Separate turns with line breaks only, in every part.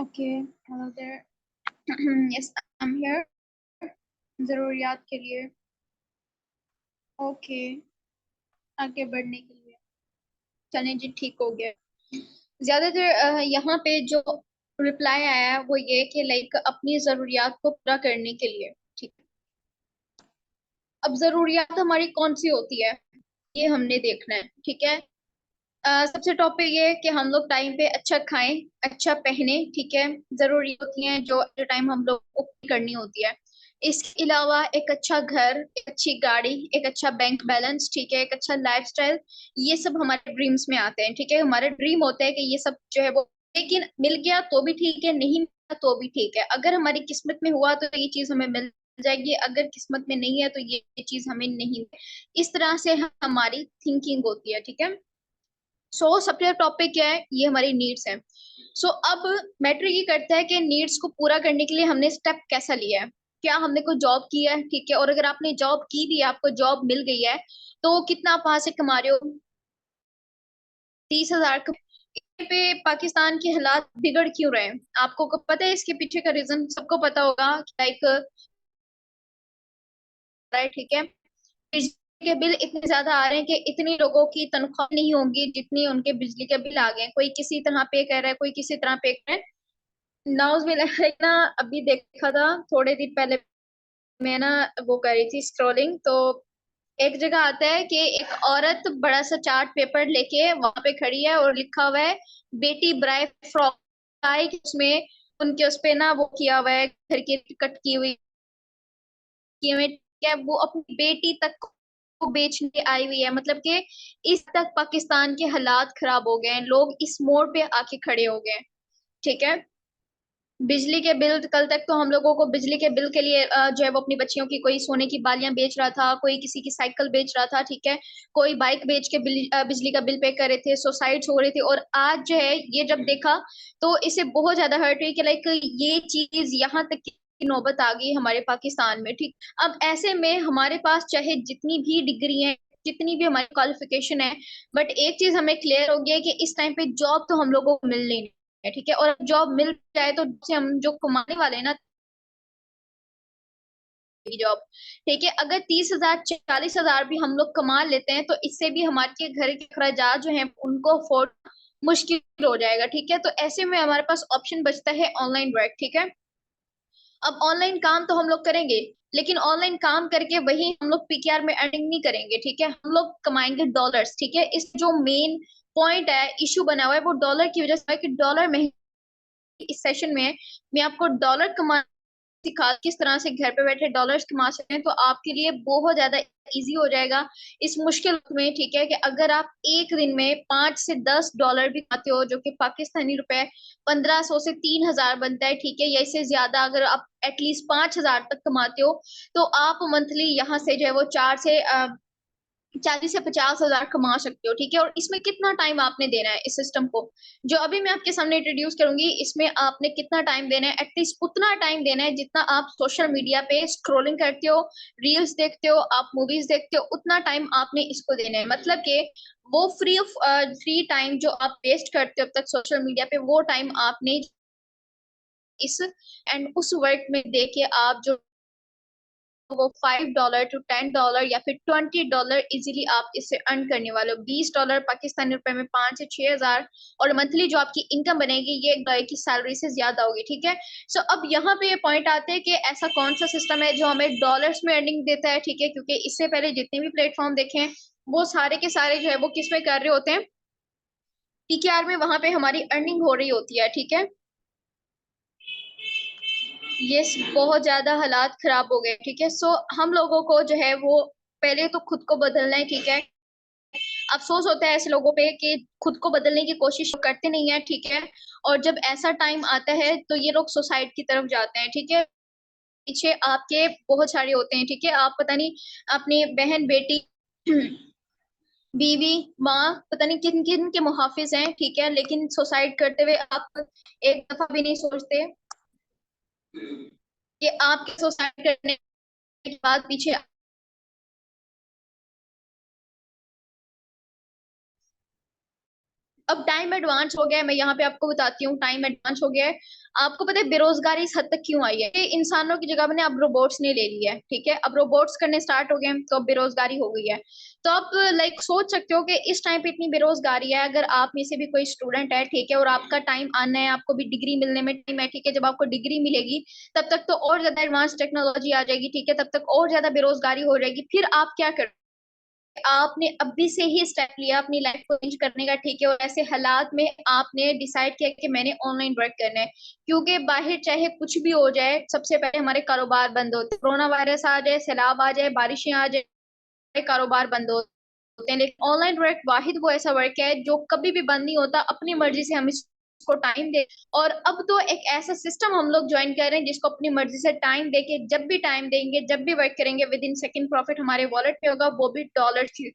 Okay, hello there. Yes, I am here. जरूरियात के लिए। ओके, आगे बढ़ने के लिए। चलें जी, ठीक हो गया। ज्यादातर यहाँ पे जो रिप्लाई आया है वो ये कि लाइक अपनी जरूरियात को पूरा करने के लिए। ठीक। अब जरूरियात हमारी कौन सी होती है ये हमने देखना है। ठीक है। सबसे टॉप पे ये है कि हम लोग टाइम पे अच्छा खाएं, अच्छा पहने। ठीक है। जरूरी होती हैं जो एट टाइम हम लोग को पूरी करनी होती है। इसके अलावा एक अच्छा घर, एक अच्छी गाड़ी, एक अच्छा बैंक बैलेंस, ठीक है, एक अच्छा लाइफस्टाइल, ये सब हमारे ड्रीम्स में आते हैं। ठीक है। हमारे ड्रीम होते हैं कि ये सब जो है वो, लेकिन मिल गया तो भी ठीक है, नहीं मिला तो भी ठीक है। अगर हमारी किस्मत में हुआ तो ये चीज हमें मिल जाएगी, अगर किस्मत में नहीं है तो ये चीज हमें नहीं। इस तरह से हमारी थिंकिंग होती है। ठीक है। सबसे टॉपिक क्या है, ये हमारी नीड्स है। अब मैटर ये करता है कि नीड्स को पूरा करने के लिए हमने स्टेप कैसा लिया है। क्या हमने कोई जॉब किया है। ठीक है। और अगर आपने जॉब की भी है, आपको जॉब मिल गई है, तो कितना आप वहां से कमा रहे हो। 30,000 पे पाकिस्तान के हालात बिगड़ क्यों रहे हैं, आपको पता है इसके पीछे का रीजन सबको पता होगा। लाइक, ठीक है, बिजली के बिल इतने ज्यादा आ रहे हैं कि इतनी लोगों की तनख्वाह नहीं होगी जितनी उनके बिजली के बिल आ गए। कोई किसी तरह पे कर रहा है, कोई किसी तरह पे कर रहा है। नाउज भी ना, अभी देखा था थोड़े दिन पहले, मैं ना वो कर रही थी स्क्रॉलिंग, तो एक जगह आता है कि एक औरत बड़ा सा चार्ट पेपर लेके वहां पे खड़ी है और लिखा हुआ है बेटी ब्राई फ्रॉक। उसमें उनके उस पे ना वो किया हुआ है, घर की कट की हुई में, क्या वो अपनी बेटी तक को बेचने आई हुई है। मतलब कि इस तक पाकिस्तान के हालात खराब हो गए हैं, लोग इस मोड़ पे आके खड़े हो गए हैं। ठीक है। बिजली के बिल, कल तक तो हम लोगों को बिजली के बिल के लिए जो है वो अपनी बच्चियों की कोई सोने की बालियां बेच रहा था, कोई किसी की साइकिल बेच रहा था। ठीक है। कोई बाइक बेच के बिजली का बिल पे कर रहे थे, सुसाइड्स हो रहे थे। और आज जो है ये जब देखा तो इसे बहुत ज्यादा हर्ट हुई कि लाइक ये चीज यहाँ तक की नौबत आ गई हमारे पाकिस्तान में। ठीक। अब ऐसे में हमारे पास चाहे जितनी भी डिग्री है, जितनी भी हमारी क्वालिफिकेशन है, बट एक चीज हमें क्लियर हो गया है कि इस टाइम पे जॉब तो हम लोगों को मिल नहीं है। ठीक है। और जॉब मिल जाए तो से हम जो कमाने वाले हैं ना, जॉब, ठीक है, अगर 30,000 40,000 भी हम लोग कमा लेते हैं तो इससे भी हमारे घर के अखराजात जो हैं उनको अफोर्ड मुश्किल हो जाएगा। ठीक है। तो ऐसे में हमारे पास ऑप्शन बचता है ऑनलाइन वर्क। ठीक है। अब ऑनलाइन काम तो हम लोग करेंगे, लेकिन ऑनलाइन काम करके वही हम लोग पीकेआर में अर्निंग नहीं करेंगे। ठीक है। हम लोग कमाएंगे डॉलर्स। ठीक है। इस जो मेन पॉइंट है, इशू बना हुआ है, वो डॉलर की वजह से है कि डॉलर में, इस सेशन में मैं आपको डॉलर कमा सिखा किस तरह से घर पे बैठे डॉलर्स कमा सकते हैं, तो आपके लिए बहुत ज्यादा इजी हो जाएगा इस मुश्किल वक्त में। ठीक है। कि अगर आप एक दिन में 5 से 10 डॉलर भी कमाते हो, जो कि पाकिस्तानी रुपए 1,500 से 3,000 बनता है। ठीक है। या इससे ज्यादा अगर आप एटलीस्ट 5,000 तक कमाते हो, तो आप मंथली यहाँ से जो है वो 40 से 50 हजार कमा सकते हो। ठीक है। और इसमें कितना टाइम आपने देना है इस सिस्टम को, जो अभी मैं आपके सामने इंट्रोड्यूस करूंगी, इसमें आपने कितना टाइम देना है, एटलीस्ट उतना टाइम देना है जितना आप सोशल मीडिया पे स्क्रोलिंग करते हो, रील्स देखते हो, आप मूवीज देखते हो, उतना टाइम आपने इसको देना है। मतलब कि वो फ्री टाइम जो आप वेस्ट करते हो अब तक सोशल मीडिया पे, वो टाइम आपने इस एंड उस वर्क में दे के आप जो वो $5 to $10 या फिर $20 इजीली आप इससे अर्न करने वाले हो। $20 पाकिस्तानी रुपए में 5 से 6 हजार, और मंथली जो आपकी इनकम बनेगी ये एक गाय की सैलरी से ज्यादा होगी। ठीक है। अब यहाँ पे ये पॉइंट आते हैं कि ऐसा कौन सा सिस्टम है जो हमें डॉलर्स में अर्निंग देता है। ठीक है। क्योंकि इससे पहले जितने भी प्लेटफॉर्म देखे हैं वो सारे के सारे जो है वो किस में कर रहे होते हैं, पीकेआर में, वहां पे हमारी अर्निंग हो रही होती है। ठीक है। ये बहुत ज्यादा हालात खराब हो गए। ठीक है। हम लोगों को जो है वो पहले तो खुद को बदलना है। ठीक है। अफसोस होता है ऐसे लोगों पे कि खुद को बदलने की कोशिश करते नहीं है। ठीक है। और जब ऐसा टाइम आता है तो ये लोग सुसाइड की तरफ जाते हैं। ठीक है। पीछे आपके बहुत सारे होते हैं। ठीक है। आप पता नहीं अपनी बहन, बेटी, बीवी, माँ, पता नहीं किन किन के मुहाफिज हैं। ठीक है। लेकिन सुसाइड करते हुए आप एक दफा भी नहीं सोचते कि आपके सुसाइड करने के बाद पीछे अब टाइम एडवांस हो गया है, मैं यहाँ पे आपको बताती हूँ, टाइम एडवांस हो गया है। आपको पता है बेरोजगारी इस हद तक क्यों आई है? ये इंसानों की जगह मैंने अब रोबोट्स ने ले ली है, ठीक है, अब रोबोट्स करने स्टार्ट हो गए हैं, तो अब बेरोजगारी हो गई है। तो आप लाइक सोच सकते हो कि इस टाइम पे इतनी बेरोजगारी है, अगर आप में से भी कोई स्टूडेंट है, ठीक है, और आपका टाइम आना है, आपको भी डिग्री मिलने में टाइम है, ठीक है, जब आपको डिग्री मिलेगी तब तक तो और ज्यादा एडवांस टेक्नोलॉजी आ जाएगी, ठीक है, तब तक और ज्यादा बेरोजगारी हो जाएगी। फिर आप क्या कर, आपने अभी से ही स्टेप लिया अपनी लाइफ को चेंज करने का, ठीक है, और ऐसे हालात में आपने डिसाइड किया कि मैंने ऑनलाइन वर्क करना है, क्योंकि बाहर चाहे कुछ भी हो जाए, सबसे पहले हमारे कारोबार बंद होते हैं, कोरोना वायरस आ जाए, सैलाब आ जाए, बारिशें आ जाए, कारोबार बंद होते हैं, लेकिन ऑनलाइन वर्क वाहिद वो ऐसा वर्क है जो कभी भी बंद नहीं होता, अपनी मर्जी से हम इसको टाइम दे। और अब तो एक ऐसा सिस्टम हम लोग ज्वाइन कर रहे हैं जिसको अपनी मर्जी से टाइम देके जब भी टाइम देंगे, जब भी वर्क करेंगे, विद इन सेकंड प्रॉफिट हमारे वॉलेट में होगा, वो भी डॉलर की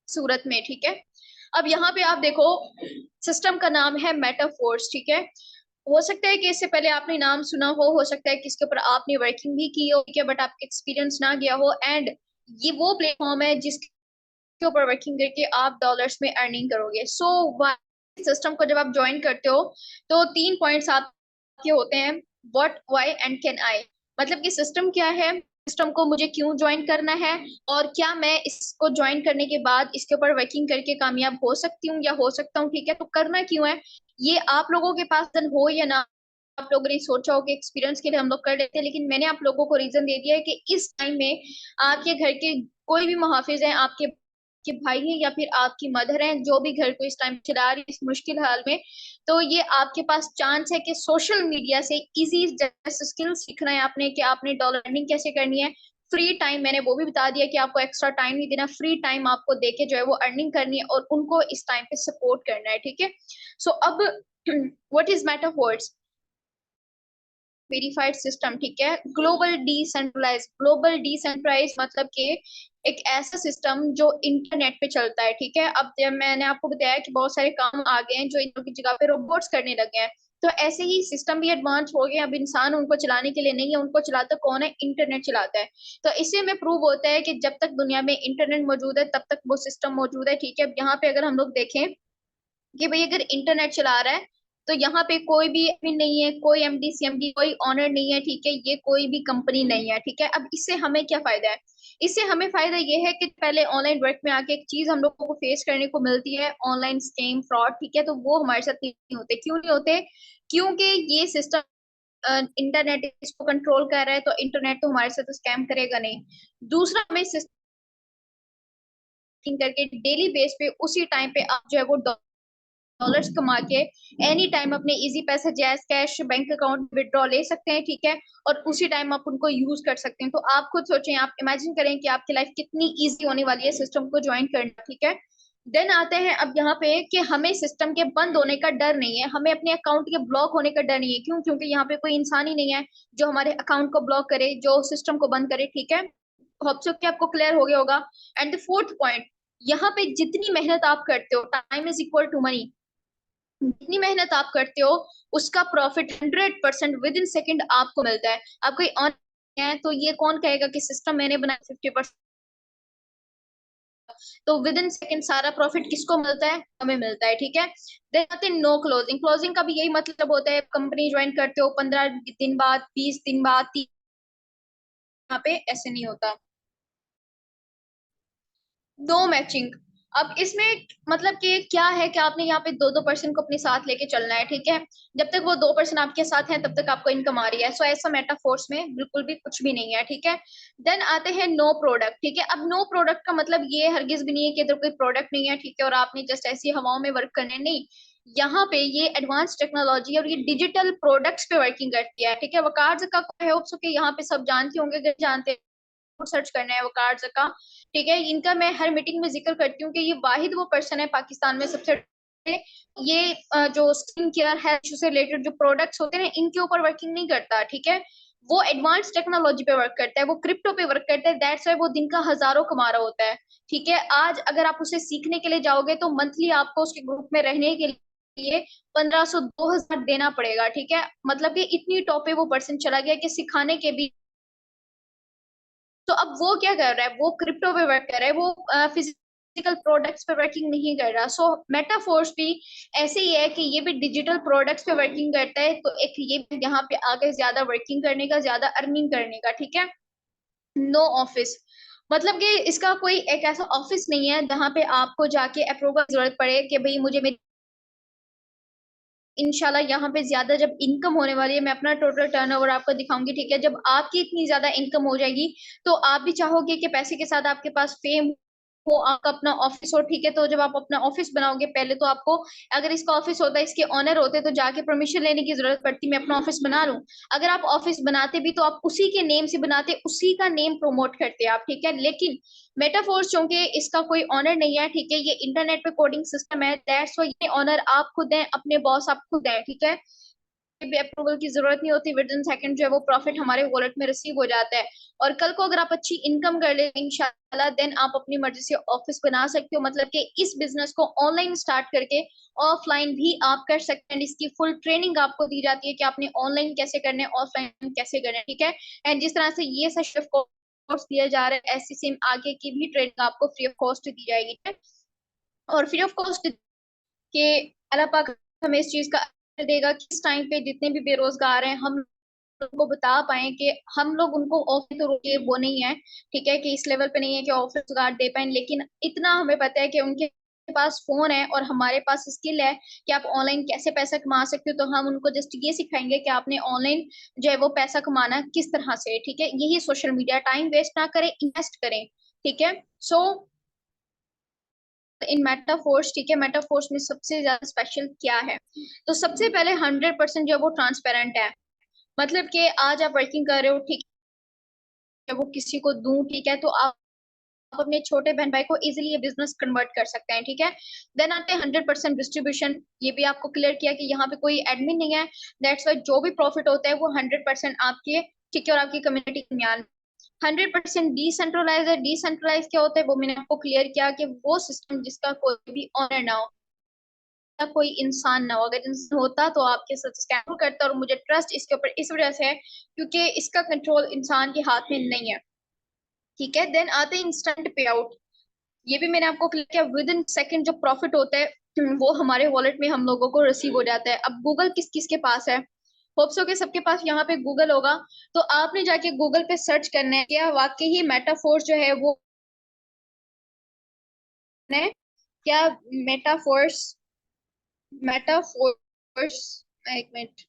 सूरत में, ठीक है। अब यहाँ पे आप देखो, सिस्टम का नाम है मेटाफोर्स, ठीक है। हो सकता है कि इससे पहले आपने नाम सुना हो सकता है कि इसके ऊपर आपने वर्किंग भी की हो, ठीक है, बट आपका एक्सपीरियंस ना गया हो। एंड ये वो प्लेटफॉर्म है जिसके ऊपर वर्किंग करके आप डॉलर्स में अर्निंग करोगे। सो सिस्टम को जब आप ज्वाइन करते हो तो 3 पॉइंट्स आपके होते हैं, what, why and can I. मतलब कि सिस्टम क्या है, सिस्टम को मुझे क्यों ज्वाइन करना है, और क्या मैं इसको ज्वाइन करने के बाद इसके ऊपर वर्किंग करके कामयाब हो सकती हूँ या हो सकता हूँ, ठीक है। तो करना क्यों है, ये आप लोगों के पास हो या ना, आप लोगों ने सोचा हो कि एक्सपीरियंस के लिए हम लोग कर लेते हैं, लेकिन मैंने आप लोगों को रीजन दे दिया है कि इस टाइम में आपके घर के कोई भी मुहाफिज हैं, आपके के भाई हैं या फिर आपकी मदर हैं, जो भी घर को इस टाइम चला रही है इस मुश्किल हाल में, तो ये आपके पास चांस है कि सोशल मीडिया से इजी जैसे स्किल सीखना है आपने, कि आपने डॉलर अर्निंग कैसे करनी है। फ्री टाइम मैंने वो भी बता दिया कि आपको एक्स्ट्रा टाइम नहीं देना, फ्री टाइम आपको देके जो है वो अर्निंग करनी है और उनको इस टाइम पे सपोर्ट करना है, ठीक है। सो अब what is Metaforce, verified system, ठीक है। ग्लोबल डिसेंट्रलाइज मतलब कि एक ऐसा सिस्टम जो इंटरनेट पे चलता है, ठीक है। अब जब मैंने आपको बताया कि बहुत सारे काम आ गए हैं जो इनकी जगह पे रोबोट्स करने लगे हैं, तो ऐसे ही सिस्टम भी एडवांस हो गए, अब इंसान उनको चलाने के लिए नहीं है, उनको चलाता कौन है, इंटरनेट चलाता है। तो इससे में प्रूव होता है कि जब तक दुनिया में इंटरनेट मौजूद है तब तक वो सिस्टम मौजूद है, ठीक है। अब यहाँ पे अगर हम लोग देखें कि भाई अगर इंटरनेट चला रहा है तो यहाँ पे कोई भी एडमिन नहीं है, कोई एमडी सीएमडी, कोई ऑनर नहीं है, ठीक है, ये कोई भी कंपनी नहीं है, ठीक है। अब इससे हमें क्या फायदा है, इससे हमें फायदा ये है कि पहले ऑनलाइन वर्क में आके एक चीज हम लोगों को फेस करने को मिलती है, ऑनलाइन स्कैम फ्रॉड, ठीक है, तो वो हमारे साथ नहीं होते। क्यों नहीं होते, क्योंकि ये सिस्टम इंटरनेट इसको कंट्रोल कर रहा है, तो इंटरनेट तो हमारे साथ स्कैम करेगा नहीं। दूसरा, हमें सिस्टम करके डेली बेस पे उसी टाइम पे आप जो है वो डॉलर्स कमा के एनी टाइम अपने इजी पैसे जैस कैश बैंक अकाउंट विड्रॉ ले सकते हैं, ठीक है, और उसी टाइम आप उनको यूज कर सकते हैं। तो आप खुद सोचें, आप इमेजिन करें कि आपकी लाइफ कितनी इजी होने वाली है सिस्टम को ज्वाइन करना, ठीक है। देन आते हैं अब यहाँ पे कि हमें सिस्टम के बंद होने का डर नहीं है, हमें अपने अकाउंट के ब्लॉक होने का डर नहीं है। क्यों, क्योंकि यहाँ पे कोई इंसान ही नहीं है जो हमारे अकाउंट को ब्लॉक करे, जो सिस्टम को बंद करे, ठीक है। होप सो कि आपको क्लियर हो गया होगा। एंड द फोर्थ पॉइंट, यहाँ पे जितनी मेहनत आप करते हो, time is equal to money, जितनी मेहनत आप करते हो उसका प्रॉफिट 100% विद इन सेकेंड आपको मिलता है। आप कोई ऑन है तो ये कौन कहेगा कि सिस्टम मैंने बनाया 50%, तो विद इन सेकेंड सारा प्रॉफिट किसको मिलता है, हमें मिलता है, ठीक है। देन आते हैं नो क्लोजिंग। क्लोजिंग का भी यही मतलब होता है, कंपनी ज्वाइन करते हो 15 दिन बाद, 20 दिन बाद, यहाँ पे ऐसे नहीं होता। नो मैचिंग, अब इसमें मतलब कि क्या है कि आपने यहाँ पे दो दो पर्सन को अपने साथ लेके चलना है, ठीक है। जब तक वो दो पर्सन आपके साथ हैं तब तक आपको इनकम आ रही है। सो ऐसा मेटाफोर्स में बिल्कुल भी कुछ भी नहीं है, ठीक है। देन आते हैं नो प्रोडक्ट, ठीक है। अब नो प्रोडक्ट का मतलब ये हरगिज भी नहीं है कि इधर कोई प्रोडक्ट नहीं है, ठीक है, और आपने जस्ट ऐसी हवाओं में वर्क करने नहीं। यहाँ पे ये एडवांस टेक्नोलॉजी और ये डिजिटल प्रोडक्ट्स पे वर्किंग करती है, ठीक है। वकार का है होप्स के यहाँ पे सब जानते होंगे, अगर जानते सर्च करना है वो कार्ड्स का, ठीक है। इनका मैं हर मीटिंग में जिक्र करती हूँ कि ये वाहिद वो पर्सन है पाकिस्तान में सबसे, ये जो स्किन केयर हेल्थ इशू से रिलेटेड जो प्रोडक्ट्स होते हैं इनके ऊपर वर्किंग नहीं करता, ठीक है। वो एडवांस टेक्नोलॉजी पे वर्क करता है, वो क्रिप्टो पे वर्क करता है, दैट्स व्हाई वो दिन का हजारों कमा रहा होता है, ठीक है। आज अगर आप उसे सीखने के लिए जाओगे तो मंथली आपको उसके ग्रुप में रहने के लिए 1500 2000 देना पड़ेगा, ठीक है। मतलब कि इतनी टॉप पे वो पर्सन चला गया कि सिखाने के भी। तो अब वो क्या कर रहा है, वो क्रिप्टो पे वर्क कर रहा है, वो फिजिकल प्रोडक्ट्स पे वर्किंग नहीं कर रहा। सो मेटाफोर्स भी ऐसे ही है कि ये भी डिजिटल प्रोडक्ट्स पे वर्किंग करता है, तो एक ये भी यहाँ पे आगे ज्यादा वर्किंग करने का, ज्यादा अर्निंग करने का, ठीक है। नो ऑफिस, मतलब कि इसका कोई एक ऐसा ऑफिस नहीं है जहाँ पे आपको जाके अप्रूवल जरूरत पड़े कि भाई मुझे मेरी, इंशाल्लाह यहाँ पे ज्यादा जब इनकम होने वाली है, मैं अपना टोटल टर्नओवर आपको दिखाऊंगी, ठीक है। जब आपकी इतनी ज्यादा इनकम हो जाएगी तो आप भी चाहोगे कि पैसे के साथ आपके पास फेम हो, आपका अपना ऑफिस हो, ठीक है। तो जब आप अपना ऑफिस बनाओगे, पहले तो आपको, अगर इसका ऑफिस होता है, इसके ऑनर होते तो जाके परमिशन लेने की जरूरत पड़ती, मैं अपना ऑफिस बना लूं। अगर आप ऑफिस बनाते भी तो आप उसी के नेम से बनाते, उसी का नेम प्रमोट करते आप, ठीक है। लेकिन मेटाफोर्स चूंकि इसका कोई ऑनर नहीं है, ठीक है, ये इंटरनेट पे कोडिंग सिस्टम है, दैट्स व्हाई ये ऑनर आप खुद हैं, अपने बॉस आप खुद हैं, ठीक है। भी अप्रूवल की जरूरत नहीं होती, विद इन सेकंड जो है वो प्रॉफिट हमारे वॉलेट में रिसीव हो जाता है। और कल को अगर आप अच्छी इनकम कर ले इंशाल्लाह, देन आप अपनी मर्जी से ऑफिस बना सकते हो, मतलब कि इस बिजनेस को ऑनलाइन स्टार्ट करके ऑफलाइन भी आप कर सकते हैं। इसकी फुल ट्रेनिंग आपको दी जाती है कि आपने ऑनलाइन कैसे करने हैं, ऑफलाइन कैसे करने हैं, ठीक है। एंड जिस तरह से ये सब कोर्स दिया जा रहा है, ऐसी सेम आगे की भी ट्रेनिंग आपको फ्री ऑफ कॉस्ट दी जाएगी, ठीक है। और फ्री ऑफ कॉस्ट के अल्लाह पाक हमें इस चीज का अजर देगा कि इस टाइम पे जितने भी बेरोजगार हैं, हम उनको बता पाए कि हम लोग उनको ऑफिस तो रोके वो नहीं है, ठीक है, कि इस लेवल पे नहीं है कि ऑफिस रोजगार दे पाए, लेकिन इतना हमें पता है कि उनके पास फोन है और हमारे पास स्किल है कि आप ऑनलाइन कैसे पैसा कमा सकते हो। तो हम उनको जस्ट ये सिखाएंगे कि आपने ऑनलाइन जो है वो पैसा कमाना किस तरह से, ठीक है। यही सोशल मीडिया, टाइम वेस्ट ना करें, इन्वेस्ट करें, ठीक है। सो इन मेटाफोर्स, ठीक है, मेटाफोर्स में सबसे ज्यादा स्पेशल क्या है, तो सबसे पहले 100% जो है वो ट्रांसपेरेंट है। मतलब कि आज आप वर्किंग कर रहे हो, ठीक है, वो किसी को दूं, ठीक है, तो आप अपने छोटे बहन भाई को इजीली ये बिजनेस कन्वर्ट कर सकते हैं, ठीक है। देन आते हैं 100% डिस्ट्रीब्यूशन, ये भी आपको क्लियर किया कि यहाँ पे कोई एडमिन नहीं है, दैट्स वाई जो भी प्रॉफिट होता है वो 100% आपके, ठीक है, और आपकी कम्युनिटी के दरमियान। 100% डिसेंट्रलाइज है, डिसेंट्रलाइज क्या होता है वो मैंने आपको क्लियर किया कि वो सिस्टम जिसका कोई भी ऑनर ना हो, या कोई इंसान ना हो। अगर इंसान होता तो आपके साथ स्कैम करता, और मुझे ट्रस्ट इसके ऊपर इस वजह से है क्योंकि इसका कंट्रोल इंसान के हाथ में नहीं है, ठीक है। देन आते हैं इंस्टेंट पे आउट, ये भी मैंने आपको क्लियर किया, विद इन सेकंड जो प्रॉफिट होता है वो हमारे वॉलेट में हम लोगों को रिसीव हो जाता है। अब गूगल किस किस के पास है, होप्स हो के सबके पास यहाँ पे गूगल होगा। तो आपने जाके गूगल पे सर्च करना है क्या वाकई ही मेटाफोर्स जो है वो है, क्या मेटाफोर्स, मेटाफोर्स, एक मिनट,